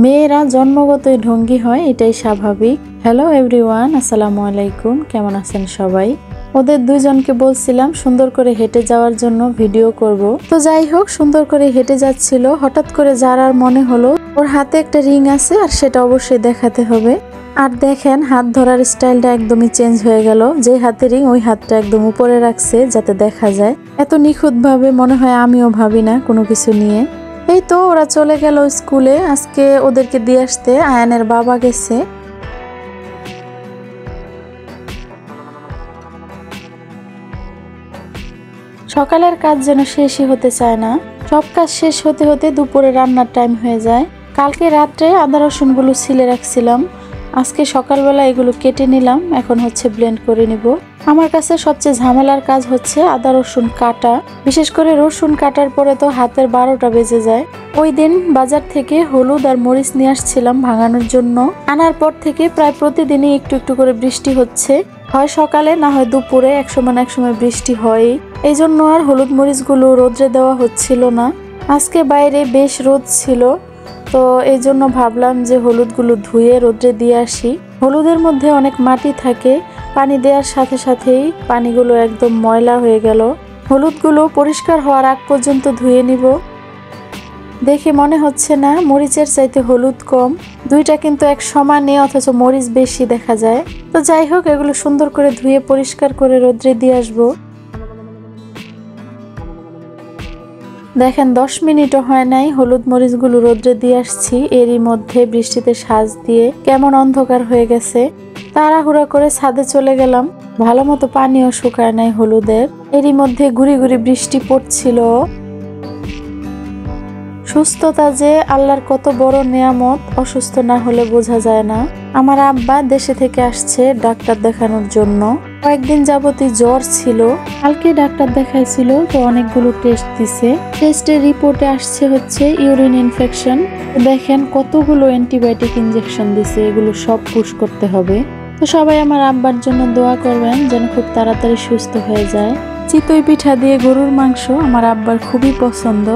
মেয়েরা জন্মগতই ঢঙ্গী হয়, এটাই স্বাভাবিক। হ্যালো এভরিওয়ান, আসসালামু আলাইকুম। কেমন আছেন সবাই? ওদের দুইজনকে বলছিলাম সুন্দর করে হেঁটে যাওয়ার জন্য ভিডিও করব। তো যাই হোক, সুন্দর করে হেঁটে যাচ্ছিল, হঠাৎ করে যারার মনে হলো ওর হাতে একটা রিং আছে আর সেটা অবশ্যই দেখাতে হবে। আর দেখেন, হাত ধরার স্টাইলটা একদমই চেঞ্জ হয়ে গেল। যে হাতে রিং ওই হাতটা একদম উপরে রাখছে যাতে দেখা যায়। এত নিখুঁতভাবে মনে হয় আমিও ভাবি না কোনো কিছু নিয়ে। এই তো ওরা চলে গেল স্কুলে। আজকে ওদেরকে দিয়ে আসতে আয়ানের বাবা গেছে। সকালের কাজ যেন শেষই হতে চায় না। সব কাজ শেষ হতে হতে দুপুরে রান্নার টাইম হয়ে যায়। কালকে রাত্রে আদা রসুনগুলো ছিলে রাখছিলাম, আজকে সকালবেলা এগুলো কেটে নিলাম। এখন হচ্ছে ব্লেন্ড করে নিব। আমার কাছে সবচেয়ে ঝামেলার কাজ হচ্ছে আদা রসুন কাটা। বিশেষ করে রসুন কাটার পরে তো হাতের 12টা বেজে যায়। ওই দিন বাজার থেকে হলুদ আর মরিচ নিয়ে আসছিলাম ভাঙানোর জন্য। আনার পর থেকে প্রায় প্রতিদিনই একটু একটু করে বৃষ্টি হচ্ছে, হয় সকালে না হয় দুপুরে, একসময় বৃষ্টি হয়। এই জন্য আর হলুদ মরিচগুলো রোদ্রে দেওয়া হচ্ছিল না। আজকে বাইরে বেশ রোদ ছিল, তো এই জন্য ভাবলাম যে হলুদগুলো ধুয়ে রোদ্রে দিয়ে আসি। হলুদের মধ্যে অনেক মাটি থাকে, পানি দেওয়ার সাথে সাথেই পানিগুলো একদম ময়লা হয়ে গেল। হলুদগুলো পরিষ্কার হওয়ার আগ পর্যন্ত ধুয়ে নিব। দেখে মনে হচ্ছে না মরিচের চাইতে হলুদ কম, দুইটা কিন্তু এক সমানে, অথচ মরিচ বেশি দেখা যায়। তো যাই হোক, এগুলো সুন্দর করে ধুয়ে পরিষ্কার করে রোদ্রে দিয়ে আসবো। দেখেন 10 মিনিটও হয় নাই হলুদ মরিচগুলো রোদ্রে দিয়ে আসছি। এরই মধ্যে বৃষ্টিতে সাজ দিয়ে কেমন অন্ধকার হয়ে গেছে। তাড়াহুড়া করে ছাদে চলে গেলাম, ভালো মতো পানিও শুকায় নাই হলুদের। এরই মধ্যে গুড়ি গুড়ি বৃষ্টি পড়ছিল। সুস্থতা যে আল্লাহর কত বড় নেয়ামত, অসুস্থ না হলে বোঝা যায় না। আমার আব্বা দেশে থেকে আসছে ডাক্তার দেখানোর জন্য। কয়েকদিন যাবতই জ্বর ছিল, কালকে ডাক্তার দেখাইছিল, তো অনেকগুলো টেস্ট দিছে। টেস্টের রিপোর্টে আসছে হচ্ছে ইউরিন ইনফেকশন। দেখেন কতগুলো অ্যান্টিবায়োটিক ইনজেকশন দিছে, এগুলো সব পুশ করতে হবে। তো সবাই আমার আব্বার জন্য দোয়া করবেন যেন খুব তাড়াতাড়ি সুস্থ হয়ে যায়। চিতই পিঠা দিয়ে গরুর মাংস আমার আব্বার খুবই পছন্দ।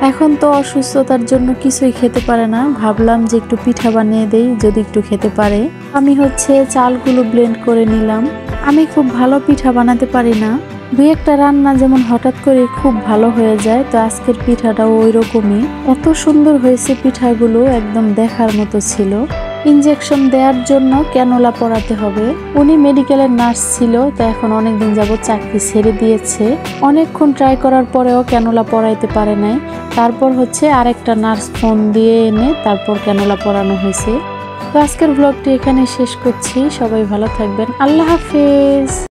এখন তো অসুস্থতার জন্য কিছুই খেতে পারে না, ভাবলাম যে একটু পিঠা বানিয়ে দেই, যদি একটু খেতে পারে। আমি হচ্ছে চালগুলো ব্লেন্ড করে নিলাম। আমি খুব ভালো পিঠা বানাতে পারি না, দুই একটা রান্না যেমন হঠাৎ করে খুব ভালো হয়ে যায়, তো আজকের পিঠাটাও ওই রকমই। এত সুন্দর হয়েছে পিঠাগুলো, একদম দেখার মতো ছিল। ইনজেকশন দেওয়ার জন্য ক্যানোলা পরাতে হবে। উনি মেডিকেলের নার্স ছিল, তো এখন অনেকদিন যাবত চাকরি ছেড়ে দিয়েছে। অনেকক্ষণ ট্রাই করার পরেও ক্যানোলা পরাইতে পারে নাই। তারপর হচ্ছে আরেকটা নার্স ফোন দিয়ে এনে তারপর ক্যানোলা পরানো হয়েছে। তো আজকের ব্লগটি এখানে শেষ করছি। সবাই ভালো থাকবেন, আল্লাহ হাফেজ।